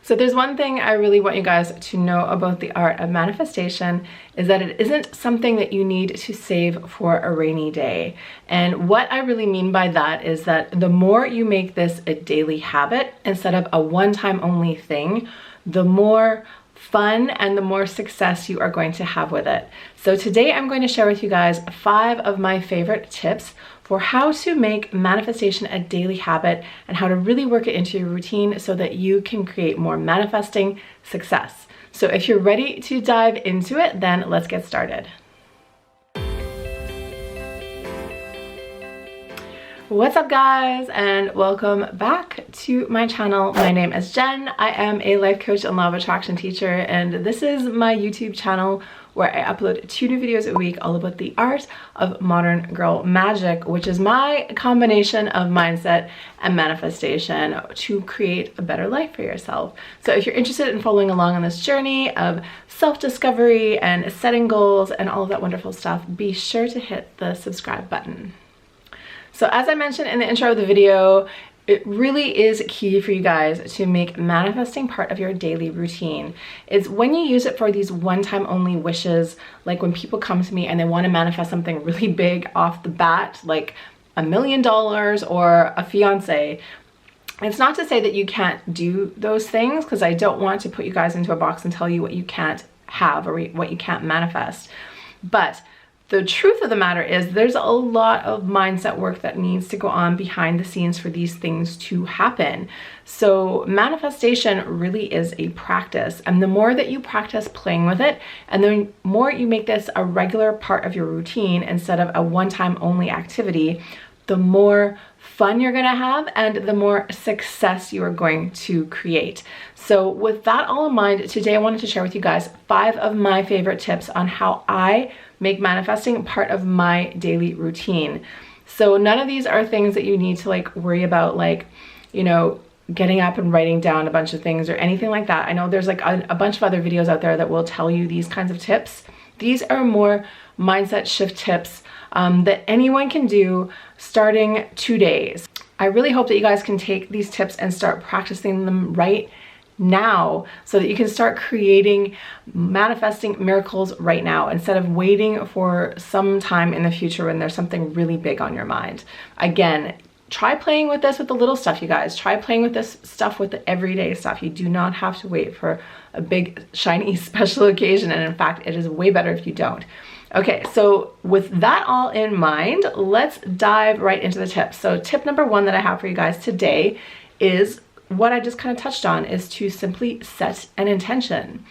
So there's one thing I really want you guys to know about the art of manifestation is that it isn't something that you need to save for a rainy day. And what I really mean by that is that the more you make this a daily habit instead of a one-time only thing, the more fun and the more success you are going to have with it. So today I'm going to share with you guys 5 of my favorite tips for how to make manifestation a daily habit and how to really work it into your routine so that you can create more manifesting success. So if you're ready to dive into it, then let's get started. What's up guys, and welcome back to my channel. My name is Jen. I am a life coach and law of attraction teacher, and this is my YouTube channel where I upload 2 new videos a week all about the art of modern girl magic, which is my combination of mindset and manifestation to create a better life for yourself. So if you're interested in following along on this journey of self-discovery and setting goals and all of that wonderful stuff, be sure to hit the subscribe button. So as I mentioned in the intro of the video, it really is key for you guys to make manifesting part of your daily routine. It's when you use it for these one-time only wishes, like when people come to me and they want to manifest something really big off the bat, like $1 million or a fiance. It's not to say that you can't do those things, because I don't want to put you guys into a box and tell you what you can't have or what you can't manifest. But the truth of the matter is there's a lot of mindset work that needs to go on behind the scenes for these things to happen. So manifestation really is a practice, and the more that you practice playing with it and the more you make this a regular part of your routine instead of a one-time only activity, the more fun you're gonna have and the more success you are going to create. So with that all in mind, today I wanted to share with you guys 5 of my favorite tips on how I make manifesting part of my daily routine. So none of these are things that you need to like worry about, like, you know, getting up and writing down a bunch of things or anything like that. I know there's like a bunch of other videos out there that will tell you these kinds of tips. These are more mindset shift tips that anyone can do starting today. I really hope that you guys can take these tips and start practicing them right now so that you can start creating manifesting miracles right now instead of waiting for some time in the future when there's something really big on your mind. Again, try playing with this with the little stuff, you guys. Try playing with this stuff with the everyday stuff. You do not have to wait for a big, shiny, special occasion. And in fact, it is way better if you don't. Okay, so with that all in mind, let's dive right into the tips. So tip number 1 that I have for you guys today is what I just kind of touched on, is to simply set an intention.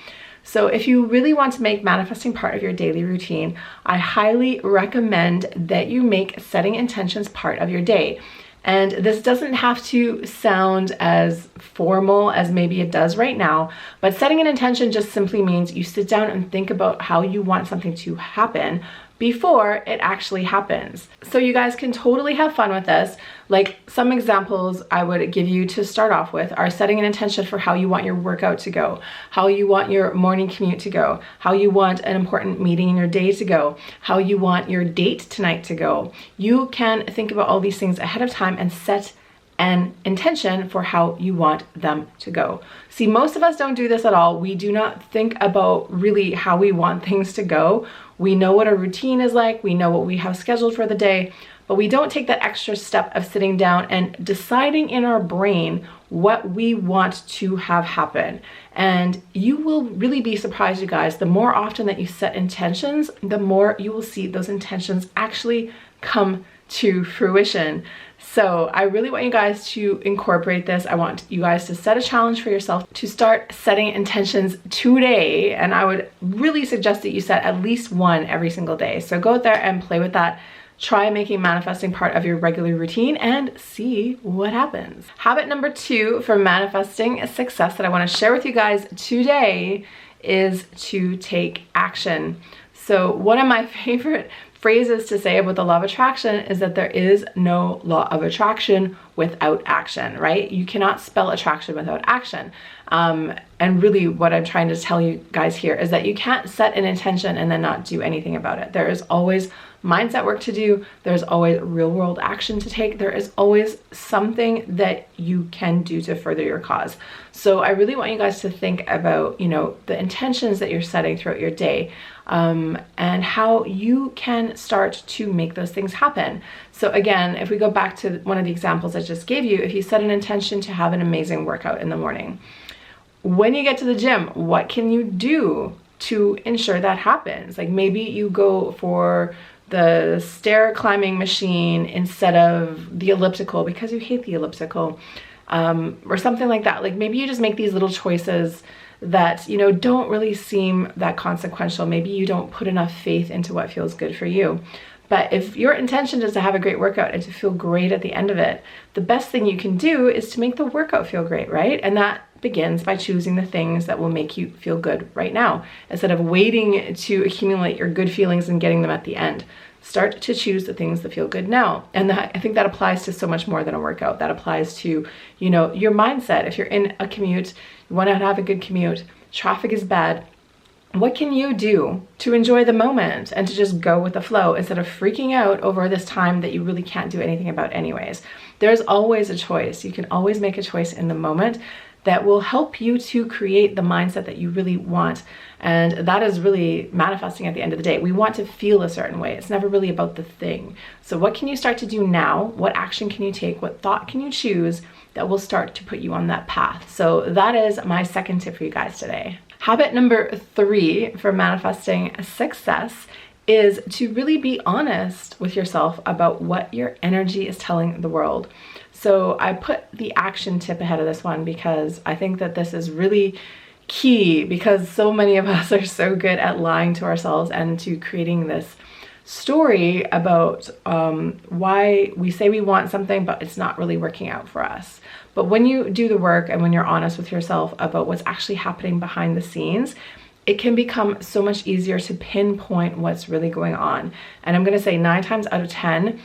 So if you really want to make manifesting part of your daily routine, I highly recommend that you make setting intentions part of your day. And this doesn't have to sound as formal as maybe it does right now, but setting an intention just simply means you sit down and think about how you want something to happen before it actually happens. So you guys can totally have fun with this. Like some examples I would give you to start off with are setting an intention for how you want your workout to go, how you want your morning commute to go, how you want an important meeting in your day to go, how you want your date tonight to go. You can think about all these things ahead of time and set an intention for how you want them to go. See, most of us don't do this at all. We do not think about really how we want things to go. We know what our routine is like, we know what we have scheduled for the day, but we don't take that extra step of sitting down and deciding in our brain what we want to have happen. And you will really be surprised, you guys, the more often that you set intentions, the more you will see those intentions actually come to fruition. So I really want you guys to incorporate this. I want you guys to set a challenge for yourself to start setting intentions today. And I would really suggest that you set at least 1 every single day. So go out there and play with that. Try making manifesting part of your regular routine and see what happens. Habit number 2 for manifesting success that I want to share with you guys today is to take action. So one of my favorite phrases to say about the law of attraction is that there is no law of attraction without action, right? You cannot spell attraction without action. And really what I'm trying to tell you guys here is that you can't set an intention and then not do anything about it. There is always mindset work to do. There's always real world action to take. There is always something that you can do to further your cause. So I really want you guys to think about, you know, the intentions that you're setting throughout your day, and how you can start to make those things happen. So again, if we go back to one of the examples I just gave you, if you set an intention to have an amazing workout in the morning, when you get to the gym, what can you do to ensure that happens? Like maybe you go for the stair climbing machine instead of the elliptical because you hate the elliptical, or something like that. Like maybe you just make these little choices that, you know, don't really seem that consequential. Maybe you don't put enough faith into what feels good for you. But if your intention is to have a great workout and to feel great at the end of it, the best thing you can do is to make the workout feel great, right? And that begins by choosing the things that will make you feel good right now, instead of waiting to accumulate your good feelings and getting them at the end. Start to choose the things that feel good now. And I think that applies to so much more than a workout. That applies to, you know, your mindset. If you're in a commute, you want to have a good commute, traffic is bad, what can you do to enjoy the moment and to just go with the flow instead of freaking out over this time that you really can't do anything about anyways? There's always a choice. You can always make a choice in the moment that will help you to create the mindset that you really want. And that is really manifesting at the end of the day. We want to feel a certain way. It's never really about the thing. So what can you start to do now? What action can you take? What thought can you choose that will start to put you on that path? So that is my second tip for you guys today. Habit number 3 for manifesting success is to really be honest with yourself about what your energy is telling the world. So I put the action tip ahead of this one because I think that this is really key, because so many of us are so good at lying to ourselves and to creating this story about why we say we want something, but it's not really working out for us. But when you do the work and when you're honest with yourself about what's actually happening behind the scenes, it can become so much easier to pinpoint what's really going on. And I'm going to say 9 times out of 10,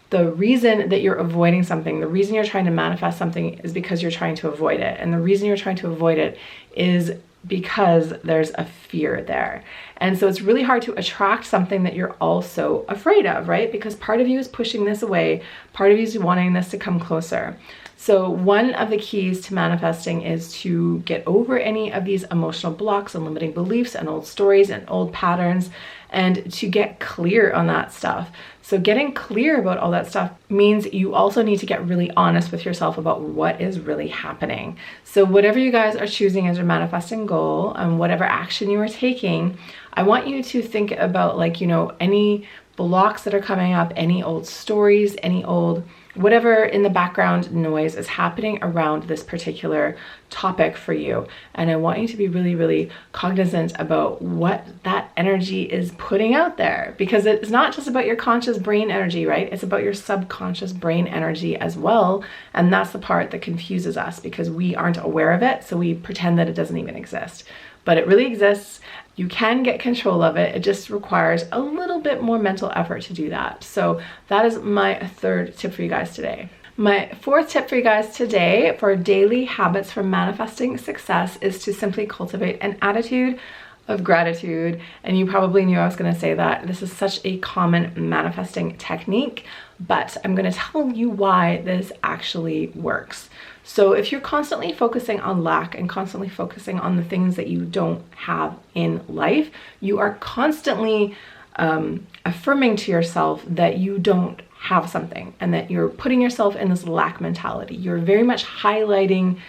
the reason that you're avoiding something, the reason you're trying to manifest something is because you're trying to avoid it. And the reason you're trying to avoid it is because there's a fear there. And so it's really hard to attract something that you're also afraid of, right? Because part of you is pushing this away, part of you is wanting this to come closer. So one of the keys to manifesting is to get over any of these emotional blocks and limiting beliefs and old stories and old patterns, and to get clear on that stuff. So getting clear about all that stuff means you also need to get really honest with yourself about what is really happening. So whatever you guys are choosing as your manifesting goal and whatever action you are taking, I want you to think about, like, you know, any blocks that are coming up, any old stories, any old whatever in the background noise is happening around this particular topic for you. And I want you to be really, really cognizant about what that energy is putting out there, because it's not just about your conscious brain energy, right? It's about your subconscious brain energy as well. And that's the part that confuses us, because we aren't aware of it. So we pretend that it doesn't even exist, but it really exists. You can get control of it. It just requires a little bit more mental effort to do that. So that is my 3rd tip for you guys today. My 4th tip for you guys today for daily habits for manifesting success is to simply cultivate an attitude of gratitude. And you probably knew I was going to say that. This is such a common manifesting technique, but I'm going to tell you why this actually works. So if you're constantly focusing on lack and constantly focusing on the things that you don't have in life, you are constantly affirming to yourself that you don't have something and that you're putting yourself in this lack mentality. You're very much highlighting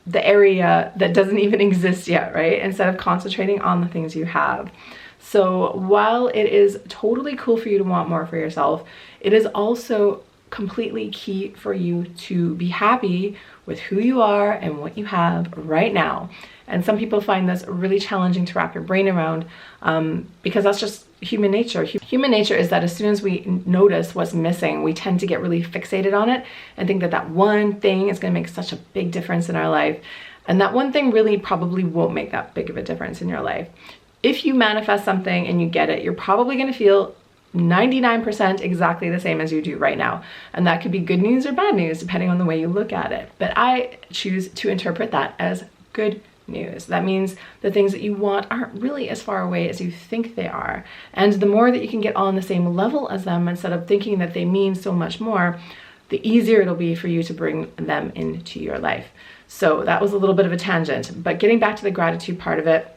the area that doesn't even exist yet, right? Instead of concentrating on the things you have. So while it is totally cool for you to want more for yourself, it is also completely key for you to be happy with who you are and what you have right now. And some people find this really challenging to wrap your brain around, because that's just human nature. Human nature is that as soon as we notice what's missing, we tend to get really fixated on it and think that that one thing is going to make such a big difference in our life. And that one thing really probably won't make that big of a difference in your life. If you manifest something and you get it, you're probably going to feel 99% exactly the same as you do right now. And that could be good news or bad news, depending on the way you look at it. But I choose to interpret that as good news. That means the things that you want aren't really as far away as you think they are. And the more that you can get on the same level as them instead of thinking that they mean so much more, the easier it'll be for you to bring them into your life. So that was a little bit of a tangent, but getting back to the gratitude part of it,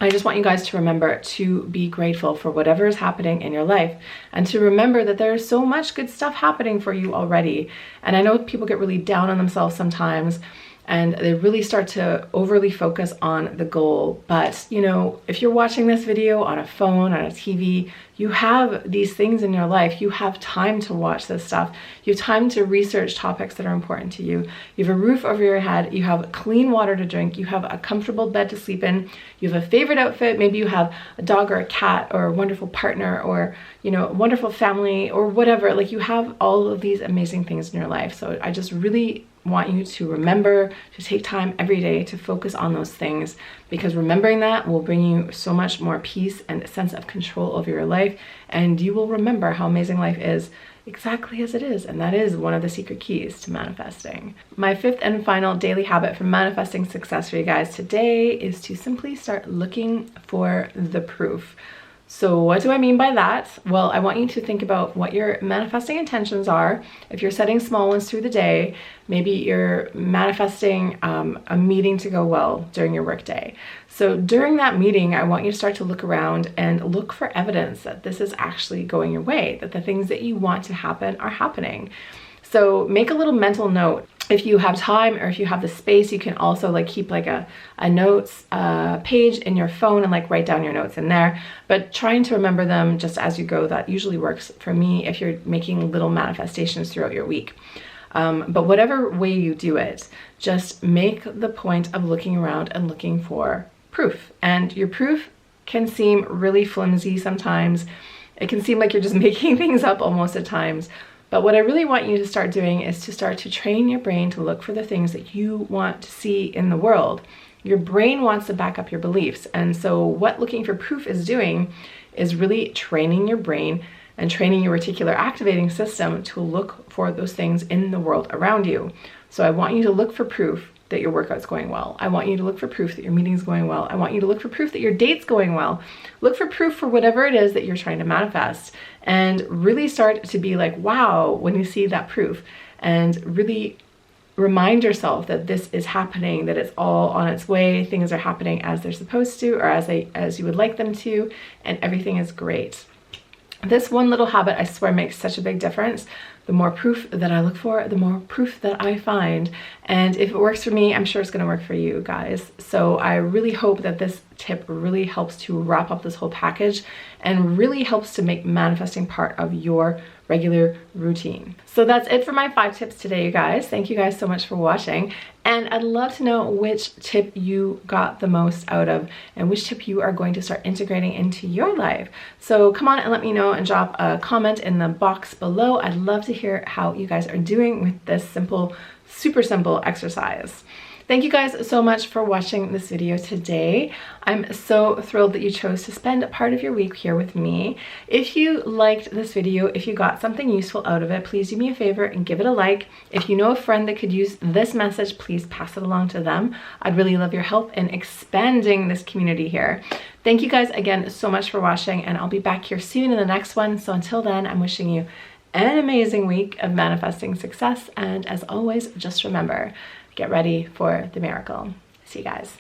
I just want you guys to remember to be grateful for whatever is happening in your life and to remember that there's so much good stuff happening for you already. And I know people get really down on themselves sometimes and they really start to overly focus on the goal. But you know, if you're watching this video on a phone, on a TV, you have these things in your life. You have time to watch this stuff. You have time to research topics that are important to you. You have a roof over your head. You have clean water to drink. You have a comfortable bed to sleep in. You have a favorite outfit. Maybe you have a dog or a cat or a wonderful partner or, you know, a wonderful family or whatever. Like, you have all of these amazing things in your life. So I just really want you to remember to take time every day to focus on those things, because remembering that will bring you so much more peace and a sense of control over your life, and you will remember how amazing life is exactly as it is. And that is one of the secret keys to manifesting. My fifth and final daily habit for manifesting success for you guys today is to simply start looking for the proof. So what do I mean by that? Well, I want you to think about what your manifesting intentions are. If you're setting small ones through the day, maybe you're manifesting a meeting to go well during your workday. So during that meeting, I want you to start to look around and look for evidence that this is actually going your way, that the things that you want to happen are happening. So make a little mental note. If you have time or if you have the space, you can also like keep like a notes page in your phone and like write down your notes in there, but trying to remember them just as you go. That usually works for me if you're making little manifestations throughout your week. But whatever way you do it, just make the point of looking around and looking for proof. And your proof can seem really flimsy sometimes. It can seem like you're just making things up almost at times. But what I really want you to start doing is to start to train your brain to look for the things that you want to see in the world. Your brain wants to back up your beliefs. And so what looking for proof is doing is really training your brain and training your reticular activating system to look for those things in the world around you. So I want you to look for proof that your workout's going well. I want you to look for proof that your meeting's going well. I want you to look for proof that your date's going well. Look for proof for whatever it is that you're trying to manifest, and really start to be like, wow, when you see that proof, and really remind yourself that this is happening, that it's all on its way, things are happening as they're supposed to, or as you would like them to, and everything is great. This one little habit, I swear, makes such a big difference. The more proof that I look for, the more proof that I find. And if it works for me, I'm sure it's gonna work for you guys. So I really hope that this tip really helps to wrap up this whole package and really helps to make manifesting part of your regular routine. So that's it for my 5 tips today, you guys. Thank you guys so much for watching. And I'd love to know which tip you got the most out of and which tip you are going to start integrating into your life. So come on and let me know and drop a comment in the box below. I'd love to hear how you guys are doing with this simple, super simple exercise. Thank you guys so much for watching this video today. I'm so thrilled that you chose to spend a part of your week here with me. If you liked this video, if you got something useful out of it, please do me a favor and give it a like. If you know a friend that could use this message, please pass it along to them. I'd really love your help in expanding this community here. Thank you guys again so much for watching, and I'll be back here soon in the next one. So until then, I'm wishing you an amazing week of manifesting success. And as always, just remember, get ready for the miracle. See you guys.